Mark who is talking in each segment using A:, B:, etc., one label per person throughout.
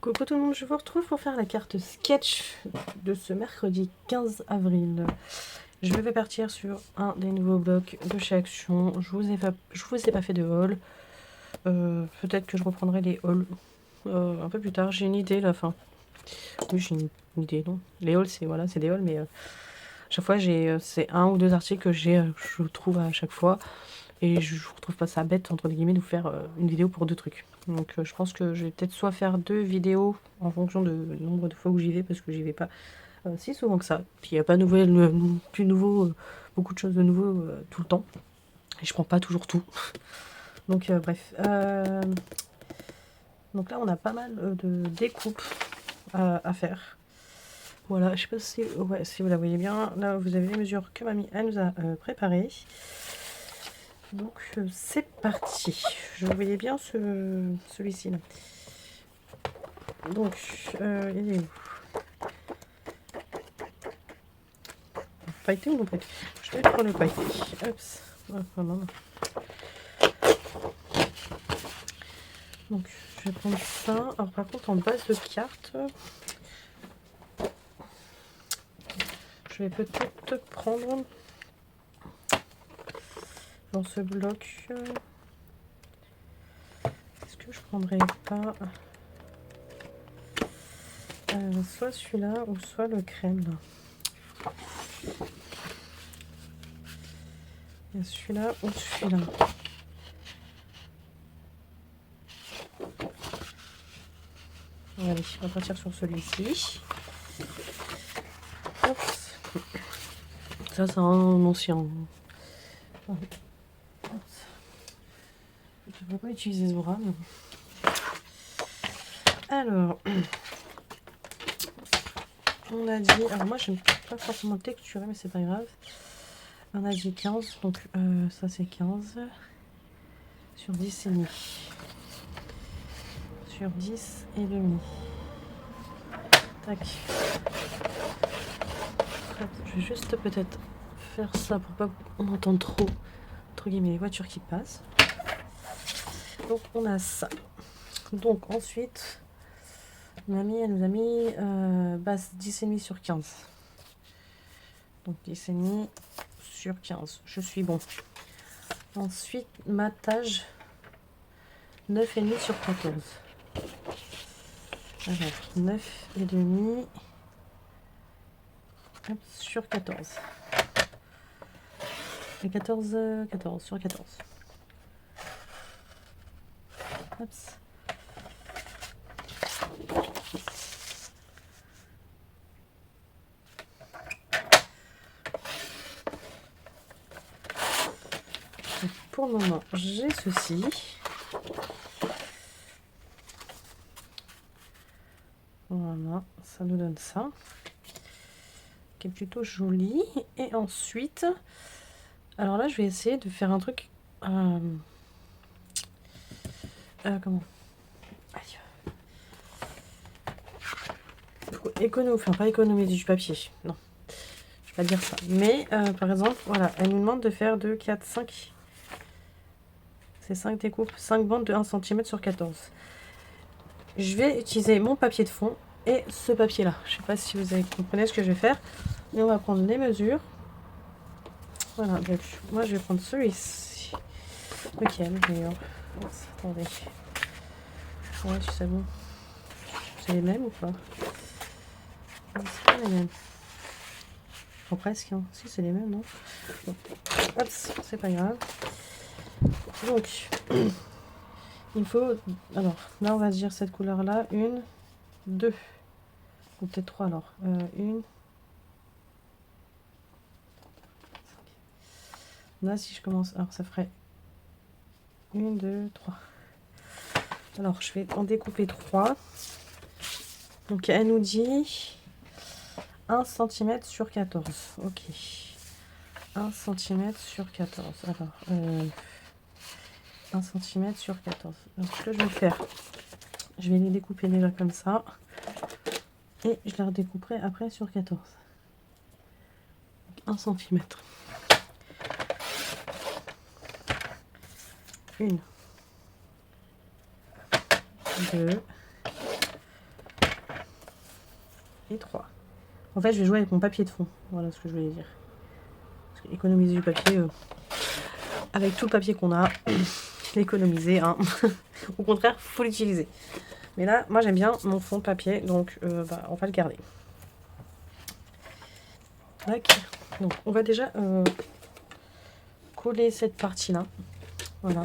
A: Coucou tout le monde, je vous retrouve pour faire la carte sketch de ce mercredi 15 avril. Je vais partir sur un des nouveaux blocs de chez Action. Je vous ai pas fait de haul. Peut-être que je reprendrai les hauls un peu plus tard. J'ai une idée là, enfin. Oui, j'ai une idée, non. Les hauls, c'est voilà, c'est des hauls, mais chaque fois c'est un ou deux articles que je trouve à chaque fois. Et je ne trouve pas ça bête, entre guillemets, de vous faire une vidéo pour deux trucs. Donc je pense que je vais peut-être soit faire deux vidéos en fonction du nombre de fois où j'y vais, parce que j'y vais pas si souvent que ça. Puis il n'y a pas plus nouveau, beaucoup de choses de nouveau tout le temps. Et je prends pas toujours tout. Donc bref. Donc là on a pas mal de découpes à faire. Voilà, je sais pas si vous la voyez bien. Là vous avez les mesures que mamie elle nous a préparées. Donc c'est parti. Je voyais bien celui-ci là. Donc il est où? Pailleté ou non pailleté? Je vais prendre le pailleté. Oups. Voilà. Donc je vais prendre ça. Alors par contre en base de carte, je vais peut-être prendre dans ce bloc. Est-ce que je prendrais pas soit celui-là ou soit le crème là. Il y a celui-là ou celui-là. Allez, on va partir sur celui-ci. Ça c'est un ancien. Je ne vais pas utiliser Zora. Mais... Alors, on a dit... Alors moi, je n'aime pas forcément texturer, mais c'est pas grave. On a dit 15, donc ça c'est 15. Sur 10 et demi. Sur 10 et demi. Tac. Je vais juste peut-être faire ça pour pas qu'on entende trop, entre guillemets, les voitures qui passent. Donc on a ça. Donc ensuite... Mamie, elle nous a mis base 10,5 sur 15. Donc 10,5 sur 15. Je suis bon. Ensuite, matage 9,5 sur 14. Alors, 9,5 sur 14. Et 14 sur 14. Oups. Pour le moment, j'ai ceci. Voilà, ça nous donne ça. Qui est plutôt joli. Et ensuite, alors là, je vais essayer de faire un truc. Comment? Enfin, pas économiser du papier. Non, je vais pas dire ça. Mais par exemple, voilà, elle nous demande de faire 2, 4, 5. C'est 5 découpes, 5 bandes de 1 cm sur 14. Je vais utiliser mon papier de fond et ce papier là. Je sais pas si vous comprenez ce que je vais faire. Mais on va prendre les mesures. Voilà, donc moi je vais prendre celui-ci. Lequel d'ailleurs? Attendez. Ouais, c'est bon. C'est les mêmes ou pas? C'est pas les mêmes. Enfin, presque, hein. Si, c'est les mêmes, non? Bon. Hop, c'est pas grave. Donc, il faut... Alors, là, on va se dire cette couleur-là. 1, 2. Ou peut-être 3, alors. 1. Là, si je commence... Alors, ça ferait 1, 2, 3. Alors, je vais en découper 3. Donc, elle nous dit 1 cm sur 14. Ok. 1 cm sur 14. Alors, 1 cm sur 14. Donc, ce que je vais faire, je vais les découper déjà comme ça. Et je les redécouperai après sur 14. Donc, 1 cm. 1, 2, et 3. En fait, je vais jouer avec mon papier de fond. Voilà ce que je voulais dire. Parce que économiser du papier, avec tout le papier qu'on a, l'économiser, hein. Au contraire, faut l'utiliser. Mais là, moi j'aime bien mon fond de papier, donc on va le garder. Tac. Donc on va déjà coller cette partie-là. Voilà.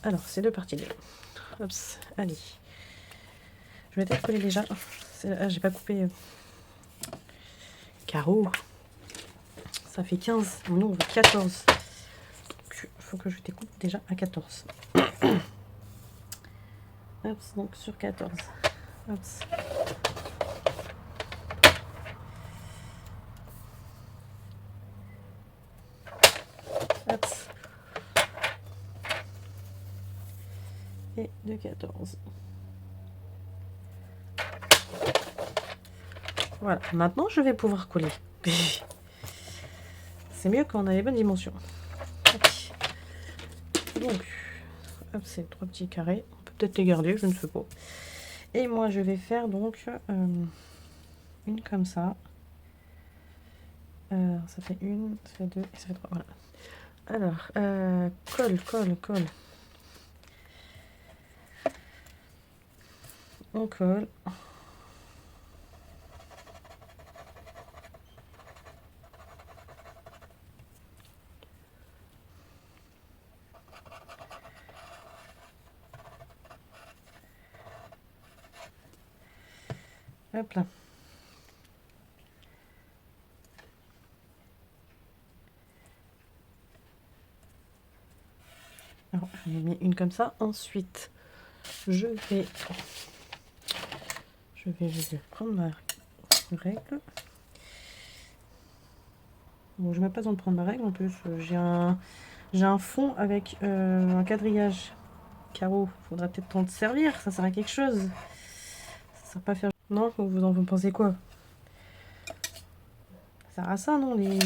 A: Alors, ces deux parties-là. Hop, allez. Je vais peut-être coller déjà. Ah, j'ai pas coupé carreau. Ça fait 15. Non, on veut 14. Il faut que je découpe déjà à 14. Hop, donc sur 14. Hop. Hop. Et de 14. Voilà, maintenant je vais pouvoir coller. C'est mieux quand on a les bonnes dimensions. Donc, hop, c'est 3 petits carrés. On peut peut-être les garder, je ne sais pas. Et moi, je vais faire donc une comme ça. Ça fait une, ça fait deux, et ça fait trois. Voilà. Alors, colle. On colle. Hop là. Alors, j'en ai mis une comme ça. Ensuite, je vais prendre ma règle. Bon, je n'ai pas besoin de prendre ma règle en plus. J'ai un fond avec un quadrillage carreau. Faudra peut-être en servir. Ça sert à quelque chose. Ça sert pas à faire. Non, vous pensez quoi? Ça sert à ça, non, les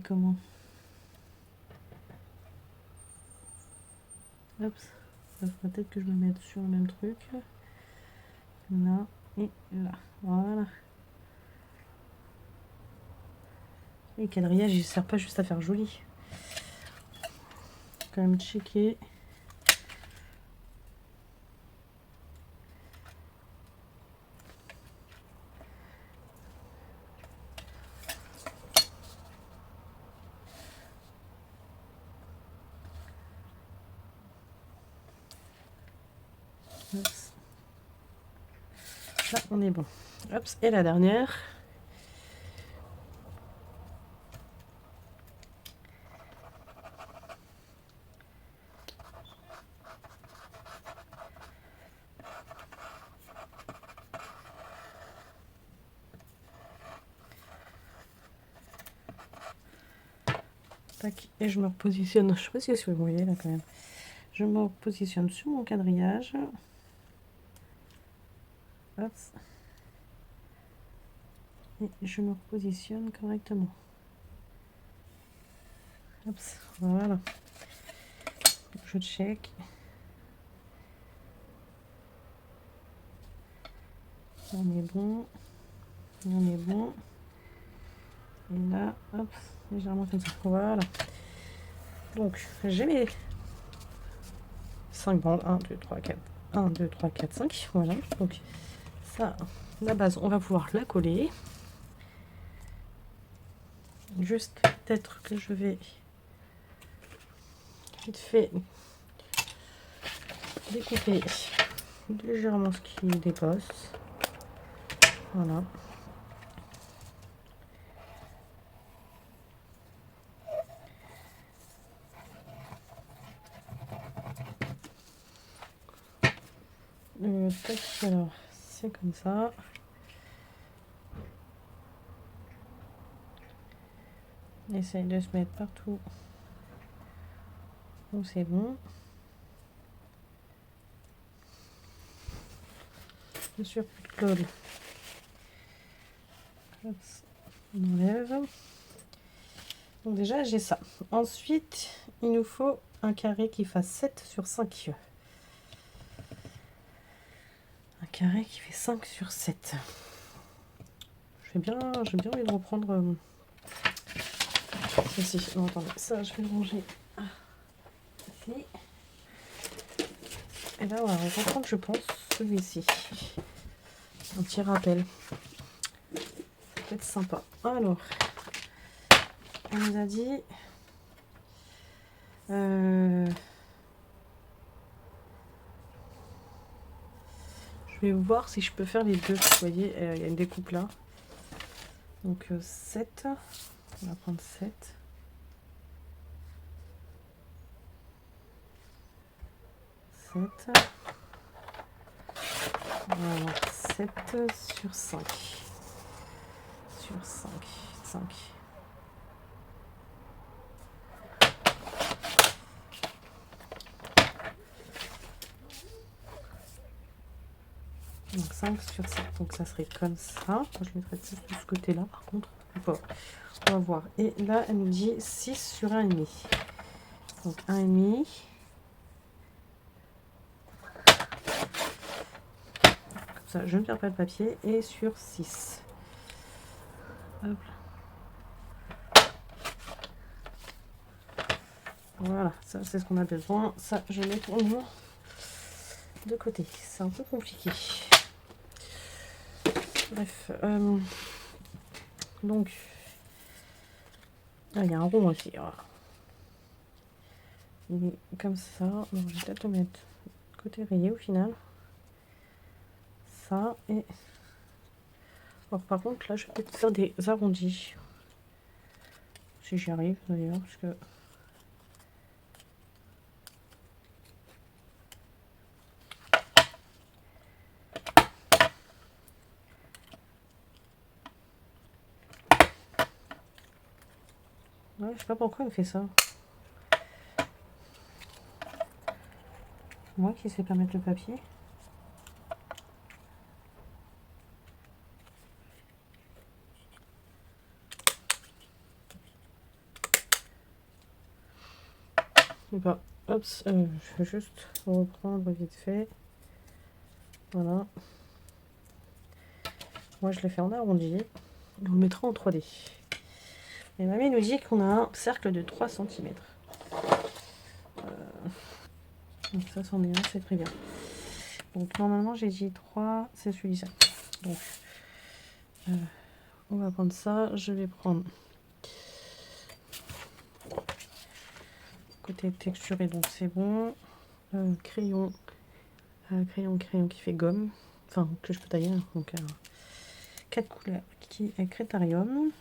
A: comment? Hop. Ça fera peut-être que je me mette sur le même truc. Là et là. Voilà. Et quadrillage, il sert pas juste à faire joli. Quand même checker. Hop. Là, on est bon. Hop. Et la dernière. Tac. Et je me repositionne. Je sais pas si vous voyez là quand même. Je me repositionne sur mon quadrillage. Hop. Et je me repositionne correctement. Hop. Voilà. Je check. On est bon. On est bon. Et là, hop, légèrement comme ça. Voilà. Donc, j'ai mes 5 bandes. 1, 2, 3, 4. 1, 2, 3, 4, 5. Voilà. Donc, ça, la base, on va pouvoir la coller. Juste, peut-être que je vais vite fait découper légèrement ce qui dépasse. Voilà. Tac, alors, c'est comme ça. On essaye de se mettre partout où c'est bon. Le surplus de colle. Hop, on enlève. Donc déjà, j'ai ça. Ensuite, il nous faut un carré qui fasse 7 sur 5. Un carré qui fait 5 sur 7. J'ai bien envie de reprendre ceci. Non, attendez, ça je vais le ranger ici. Et là, voilà, on va reprendre, je pense, celui-ci. Un petit rappel. Ça peut être sympa. Alors, on nous a dit... je vais voir si je peux faire les deux. Vous voyez, il y a une découpe là. Donc 7. On va prendre 7. On va avoir 7 sur 5. Sur 5. 5. Donc 5 sur 7. Donc ça serait comme ça. Moi, je mettrais 6 de ce côté-là par contre. Bon, on va voir. Et là, elle nous dit 6 sur 1,5. Donc 1,5. Ça, je ne perds pas le papier, et sur 6. Hop. Voilà, ça c'est ce qu'on a besoin. Ça, je mets pour le moment de côté. C'est un peu compliqué. Bref. Donc, il y a un rond aussi. Voilà. Il est comme ça. Donc, je vais peut-être le mettre côté rayé au final. Ça et... Alors, par contre, là, je vais peut-être faire des arrondis. Si j'y arrive, d'ailleurs, parce que... Ouais, je sais pas pourquoi elle fait ça. Moi qui sais pas mettre le papier. Bah, hop, je vais juste reprendre vite fait. Voilà. Moi, je l'ai fait en arrondi. On le mettra en 3D. Et mamie nous dit qu'on a un cercle de 3 cm. Donc ça, c'en est un, c'est très bien. Donc normalement, j'ai dit 3, c'est celui-ci. Donc, on va prendre ça. Je vais prendre côté texturé, donc c'est bon. Crayon qui fait gomme, enfin que je peux tailler, donc 4 couleurs qui est Crétarium.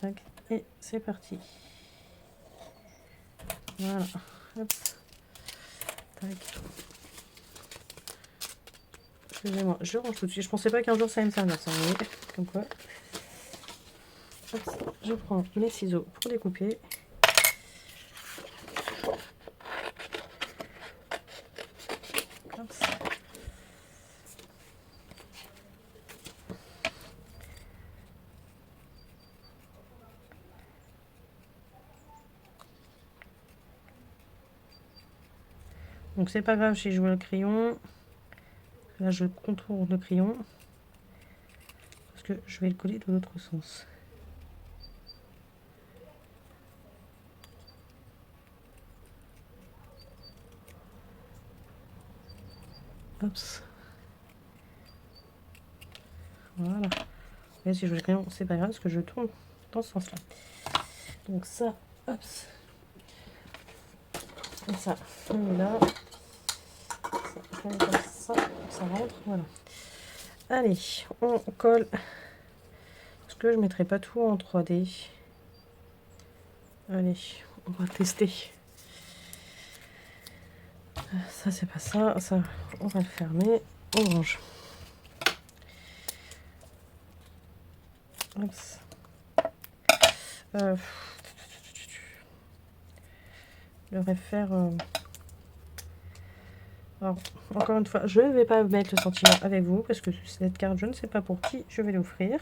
A: Tac, et c'est parti. Voilà, hop, tac. Excusez-moi, je range tout de suite. Je pensais pas qu'un jour ça allait me servir, ça, vous voyez, comme quoi. Hop, je prends mes ciseaux pour découper. Hop. Donc c'est pas grave si je joue le crayon. Là je contourne le crayon. Parce que je vais le coller de l'autre sens. Hop. Voilà. Et si je joue le crayon, c'est pas grave parce que je tourne dans ce sens-là. Donc ça, hop. Et ça, on met là. Ça, comme ça, ça rentre. Voilà. Allez, on colle. Parce que je ne mettrai pas tout en 3D. Allez, on va tester. Ça, c'est pas ça. Ça, on va le fermer. On range. Je devrais faire... Alors, encore une fois, je ne vais pas mettre le sentiment avec vous parce que cette carte, je ne sais pas pour qui je vais l'offrir.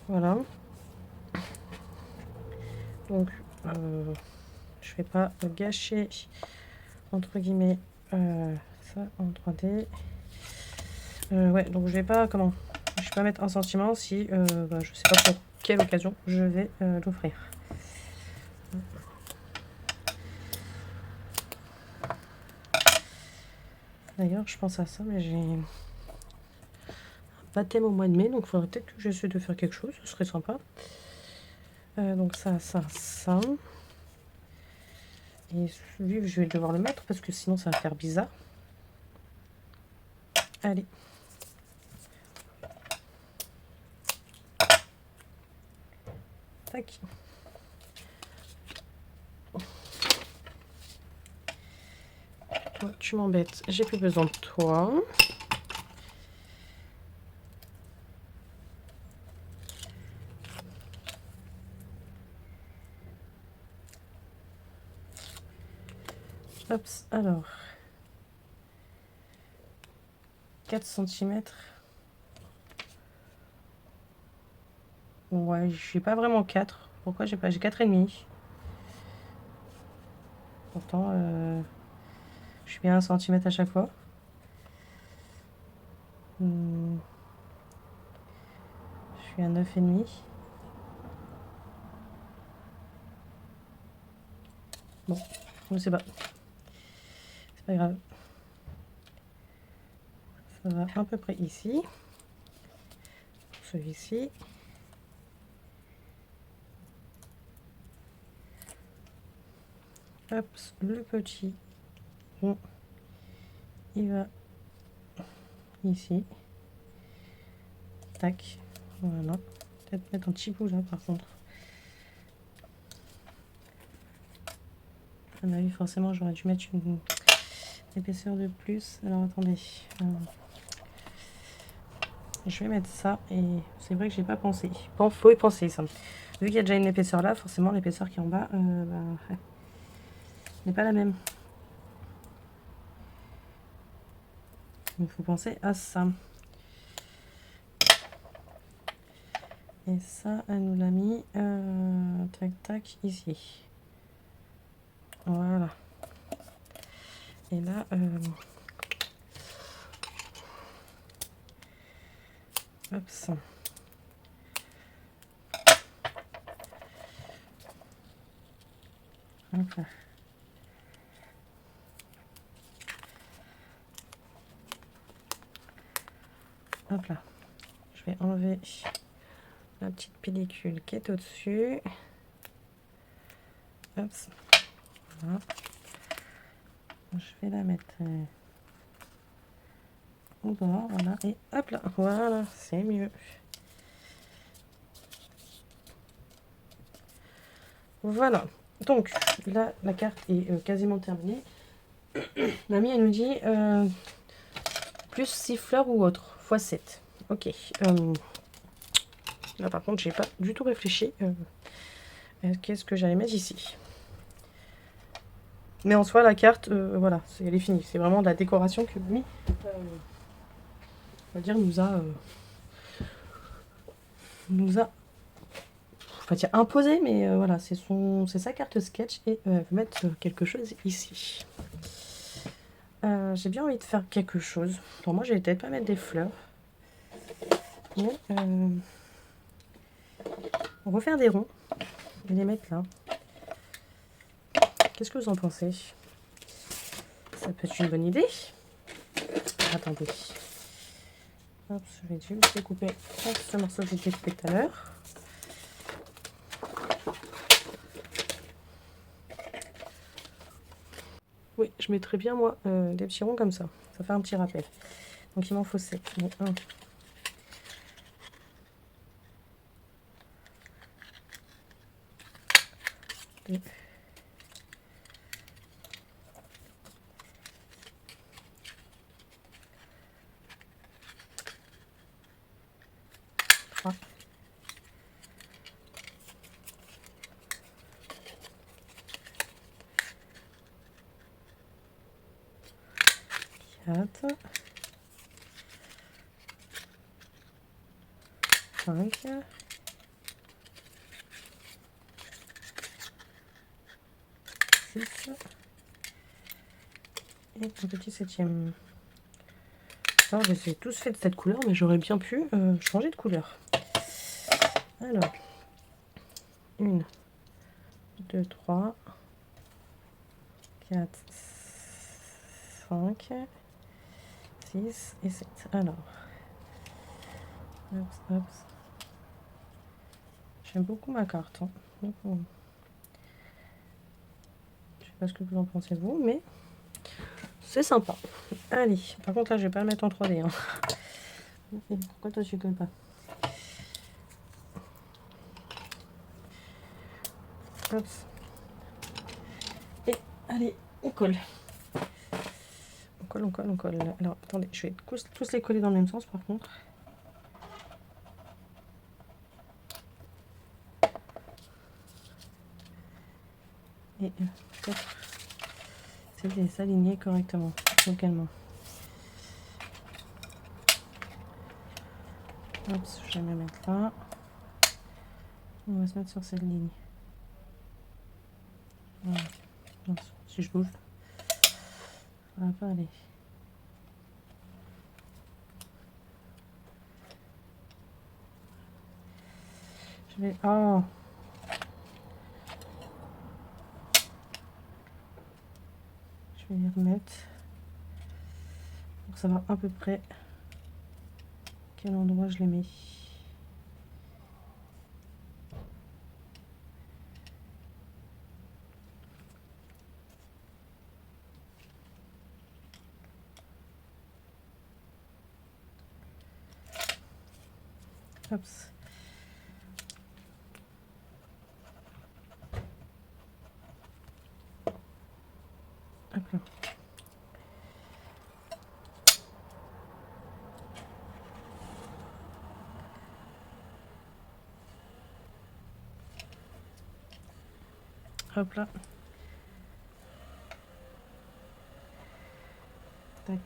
A: Voilà. Donc, je ne vais pas gâcher, entre guillemets, ça en 3D. Ouais, donc je vais pas mettre un sentiment si bah, je sais pas pour quelle occasion je vais l'offrir. D'ailleurs, je pense à ça, mais j'ai un baptême au mois de mai, donc il faudrait peut-être que j'essaie de faire quelque chose, ce serait sympa. Donc ça. Et lui, je vais devoir le mettre parce que sinon ça va faire bizarre. Allez. Tac. Toi, tu m'embêtes, j'ai plus besoin de toi. Hop, alors. 4 cm. Ouais, j'ai pas vraiment 4. Pourquoi j'ai pas? J'ai 4,5. Pourtant, je suis bien 1 cm à chaque fois. Je suis à 9,5. Bon, je sais pas. C'est pas grave. Ça va à peu près ici. Celui-ci. Hop, le petit. Bon, il va ici. Tac. Voilà. Peut-être mettre un petit bout là par contre. À mon avis, forcément, j'aurais dû mettre une épaisseur de plus. Alors attendez. Je vais mettre ça et c'est vrai que j'ai pas pensé. Bon, faut y penser ça. Vu qu'il y a déjà une épaisseur là, forcément l'épaisseur qui est en bas n'est pas la même. Il faut penser à ça. Et ça, elle nous l'a mis tac tac ici. Voilà. Et là, hop ça. Hop là. Hop là. Je vais enlever la petite pellicule qui est au-dessus. Hop. Voilà. Je vais la mettre au bord, voilà. Et hop là. Voilà, c'est mieux. Voilà. Donc, là, la carte est quasiment terminée. Mamie, elle nous dit plus siffleur ou autre, x 7. Ok. Là, par contre, j'ai pas du tout réfléchi. Qu'est-ce que j'allais mettre ici? Mais en soi, la carte, voilà, elle est finie. C'est vraiment de la décoration que Mamie, on va dire, nous a pas dire imposé, mais voilà, c'est sa carte sketch et elle veut mettre quelque chose ici. J'ai bien envie de faire quelque chose. Pour moi, je vais peut-être pas mettre des fleurs. Mais refaire des ronds et les mettre là. Qu'est-ce que vous en pensez? Ça peut être une bonne idée. Attendez. Hop, je vais juste découper ce morceau que j'ai découpé tout à l'heure. Oui, je mettrais bien moi des petits ronds comme ça. Ça fait un petit rappel. Donc il m'en faut 7. Bon, 1. 2. 3. 4. 5. 6. Et un petit 7e. Alors, je les ai tous faits de cette couleur, mais j'aurais bien pu changer de couleur. Alors, 1, 2, 3, 4, 5, 6 et 7. Alors, hop, hop. J'aime beaucoup ma carte. Hein. Donc, je sais pas ce que vous en pensez vous, mais c'est sympa. Allez, par contre là je vais pas le mettre en 3D. Hein. Pourquoi toi tu colles pas? Hop. Et allez, on colle. On colle, on colle, on colle. Alors attendez, je vais tous les coller dans le même sens par contre. Et peut-être c'est de s'aligner correctement, localement. Hop, je vais me mettre là. On va se mettre sur cette ligne. Voilà. Non, si je bouge, ça va pas aller. Je vais... Oh, je vais les remettre pour savoir à peu près quel endroit je les mets. Hop. Hop là. Hop là. Tac.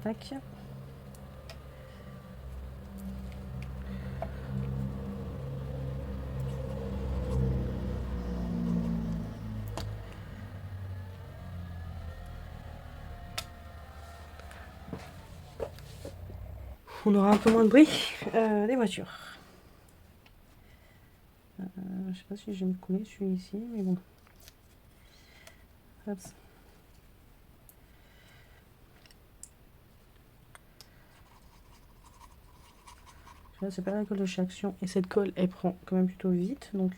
A: Tac. On aura un peu moins de bruit des voitures. Je sais pas si je vais me couler celui-ci, mais bon. Hop. Là, c'est pas la colle de chez Action. Et cette colle, elle prend quand même plutôt vite. Donc,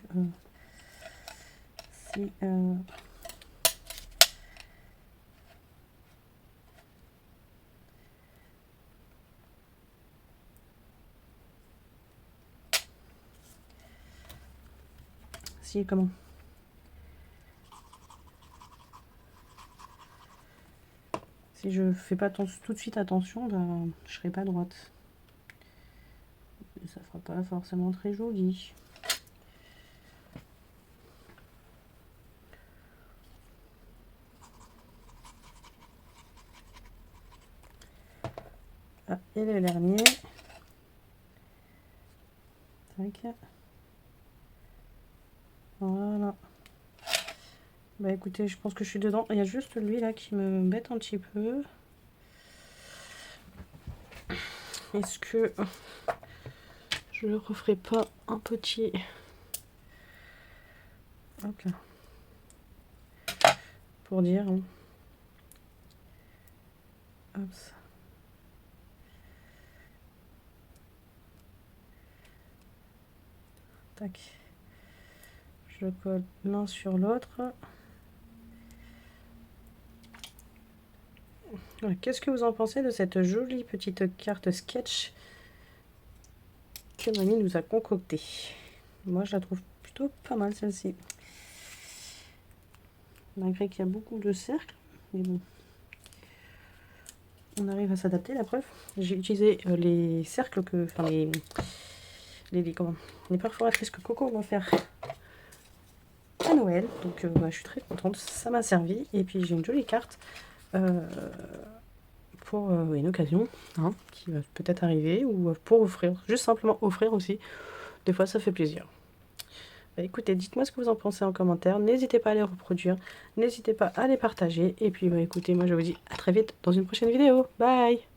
A: si... si, comment? Si je fais pas tout de suite attention, ben, je serai pas droite. Et ça fera pas forcément très joli. Ah, et le dernier. Tac. Voilà. Bah écoutez, je pense que je suis dedans. Il y a juste lui là qui me bête un petit peu. Est-ce que je ne referai pas un petit... Hop là. Pour dire. Hein. Hop. Tac. Je colle l'un sur l'autre. Voilà. Qu'est-ce que vous en pensez de cette jolie petite carte sketch que mamie nous a concoctée? Moi, je la trouve plutôt pas mal celle-ci. Malgré qu'il y a beaucoup de cercles, mais bon. On arrive à s'adapter, la preuve. J'ai utilisé les cercles que... Enfin, les perforatrices que Coco m'a faire à Noël. Donc, bah, je suis très contente. Ça m'a servi. Et puis, j'ai une jolie carte pour une occasion hein, qui va peut-être arriver ou pour offrir. Juste simplement offrir aussi. Des fois, ça fait plaisir. Bah, écoutez, dites-moi ce que vous en pensez en commentaire. N'hésitez pas à les reproduire. N'hésitez pas à les partager. Et puis, bah, écoutez, moi, je vous dis à très vite dans une prochaine vidéo. Bye!